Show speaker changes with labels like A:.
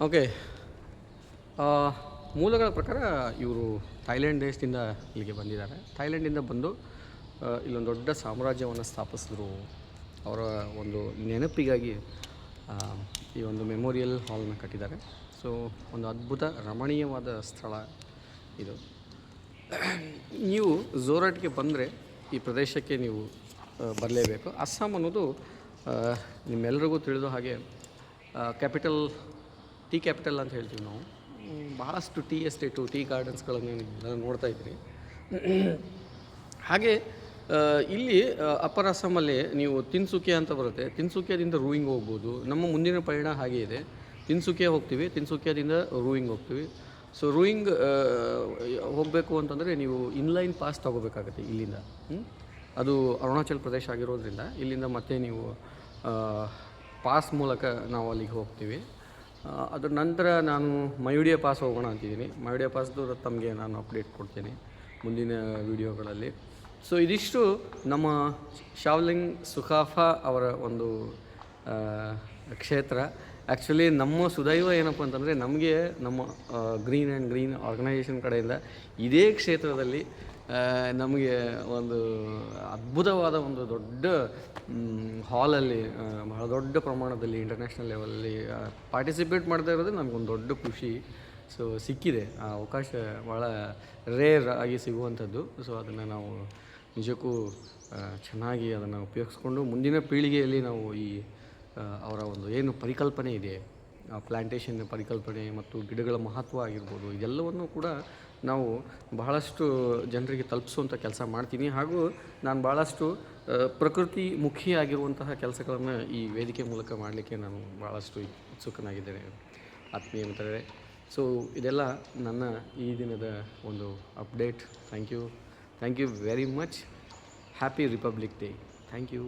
A: Okay. ಆ, ಮೂಲಗಳ ಪ್ರಕಾರ ಇವರು ಥೈಲ್ಯಾಂಡ್ ದೇಶದಿಂದ ಇಲ್ಲಿಗೆ ಬಂದಿದ್ದಾರೆ. ಥೈಲ್ಯಾಂಡಿಂದ ಬಂದು ಇಲ್ಲೊಂದು ದೊಡ್ಡ ಸಾಮ್ರಾಜ್ಯವನ್ನು ಸ್ಥಾಪಿಸಿದ್ರು. ಅವರ ಒಂದು ನೆನಪಿಗಾಗಿ ಆ, ಈ ಒಂದು ಮೆಮೋರಿಯಲ್ ಹಾಲ್ನ ಕಟ್ಟಿದ್ದಾರೆ. ಸೊ ಒಂದು ಅದ್ಭುತ ರಮಣೀಯವಾದ ಸ್ಥಳ ಇದು. ನೀವು ಝೋರಾಟ್ಗೆ ಬಂದರೆ ಈ ಪ್ರದೇಶಕ್ಕೆ ನೀವು ಬರಲೇಬೇಕು. ಅಸ್ಸಾಂ ಅನ್ನೋದು ನಿಮ್ಮೆಲ್ಲರಿಗೂ ತಿಳಿದೋ ಹಾಗೆ ಕ್ಯಾಪಿಟಲ್, ಟೀ ಕ್ಯಾಪಿಟಲ್ ಅಂತ ಹೇಳ್ತೀವಿ ನಾವು. ಭಾಳಷ್ಟು ಟೀ ಎಸ್ಟೇಟು, ಟೀ ಗಾರ್ಡನ್ಸ್ಗಳನ್ನು ನೀವು ನೋಡ್ತಾ ಇದ್ದೀರಿ. ಹಾಗೆ ಇಲ್ಲಿ ಅಪ್ಪರ್ ಅಸ್ಸಾಮಲ್ಲಿ ನೀವು ತಿನ್ಸುಕಿಯಾ ಅಂತ ಬರುತ್ತೆ. ತಿನ್ಸುಕಿಯಾದಿಂದ ರೂಯಿಂಗ್ ಹೋಗ್ಬೋದು. ನಮ್ಮ ಮುಂದಿನ ಪಯಣ ಹಾಗೆ ಇದೆ. ತಿನ್ಸುಕಿಯಾ ಹೋಗ್ತೀವಿ, ತಿನ್ಸುಕಿಯಾದಿಂದ ರೂಯಿಂಗ್ ಹೋಗ್ತೀವಿ. ಸೊ ರೂಯಿಂಗ್ ಹೋಗಬೇಕು ಅಂತಂದರೆ ನೀವು ಇನ್ಲೈನ್ ಪಾಸ್ ತೊಗೋಬೇಕಾಗತ್ತೆ ಇಲ್ಲಿಂದ. ಅದು ಅರುಣಾಚಲ್ ಪ್ರದೇಶ ಆಗಿರೋದ್ರಿಂದ ಇಲ್ಲಿಂದ ಮತ್ತೆ ನೀವು ಪಾಸ್ ಮೂಲಕ ನಾವು ಅಲ್ಲಿಗೆ ಹೋಗ್ತೀವಿ. ಅದರ ನಂತರ ನಾನು ಮಯೂಡಿಯ ಪಾಸ್ ಹೋಗೋಣ ಅಂತಿದ್ದೀನಿ. ಮಯೂಡಿಯ ಪಾಸ್ದು ತಮಗೆ ನಾನು ಅಪ್ಡೇಟ್ ಕೊಡ್ತೀನಿ ಮುಂದಿನ ವೀಡಿಯೋಗಳಲ್ಲಿ. ಸೊ ಇದಿಷ್ಟು ನಮ್ಮ ಶಾವ್ಲಿಂಗ್ ಸುಖಾಫಾ ಅವರ ಒಂದು ಕ್ಷೇತ್ರ. ಆ್ಯಕ್ಚುಲಿ ನಮ್ಮ ಸುದೈವ ಏನಪ್ಪ ಅಂತಂದರೆ, ನಮಗೆ ನಮ್ಮ ಗ್ರೀನ್ ಆ್ಯಂಡ್ ಗ್ರೀನ್ ಆರ್ಗನೈಜೇಷನ್ ಕಡೆಯಿಂದ ಇದೇ ಕ್ಷೇತ್ರದಲ್ಲಿ ನಮಗೆ ಒಂದು ಅದ್ಭುತವಾದ ಒಂದು ದೊಡ್ಡ ಹಾಲಲ್ಲಿ ಬಹಳ ದೊಡ್ಡ ಪ್ರಮಾಣದಲ್ಲಿ ಇಂಟರ್ನ್ಯಾಷನಲ್ ಲೆವೆಲಲ್ಲಿ ಪಾರ್ಟಿಸಿಪೇಟ್ ಮಾಡ್ತಾ ಇರೋದು ನಮಗೊಂದು ದೊಡ್ಡ ಖುಷಿ. ಸೊ ಸಿಕ್ಕಿದೆ ಆ ಅವಕಾಶ, ಭಾಳ ರೇರ್ ಆಗಿ ಸಿಗುವಂಥದ್ದು. ಸೊ ಅದನ್ನು ನಾವು ನಿಜಕ್ಕೂ ಚೆನ್ನಾಗಿ ಅದನ್ನು ಉಪಯೋಗಿಸ್ಕೊಂಡು ಮುಂದಿನ ಪೀಳಿಗೆಯಲ್ಲಿ ನಾವು ಈ ಅವರ ಒಂದು ಏನು ಪರಿಕಲ್ಪನೆ ಇದೆ, ಪ್ಲ್ಯಾಂಟೇಷನ್ ಪರಿಕಲ್ಪನೆ ಮತ್ತು ಗಿಡಗಳ ಮಹತ್ವ ಆಗಿರ್ಬೋದು, ಇದೆಲ್ಲವನ್ನು ಕೂಡ ನಾವು ಬಹಳಷ್ಟು ಜನರಿಗೆ ತಲುಪಿಸುವಂಥ ಕೆಲಸ ಮಾಡ್ತೀನಿ. ಹಾಗೂ ನಾನು ಭಾಳಷ್ಟು ಪ್ರಕೃತಿ ಮುಖಿಯಾಗಿರುವಂತಹ ಕೆಲಸಗಳನ್ನು ಈ ವೇದಿಕೆ ಮೂಲಕ ಮಾಡಲಿಕ್ಕೆ ನಾನು ಭಾಳಷ್ಟು ಉತ್ಸುಕನಾಗಿದ್ದೇನೆ ಆತ್ಮೀಯ ಮಿತ್ರರೇ. ಸೊ ಇದೆಲ್ಲ ನನ್ನ ಈ ದಿನದ ಒಂದು update. Thank you very much. Happy republic day. Thank you.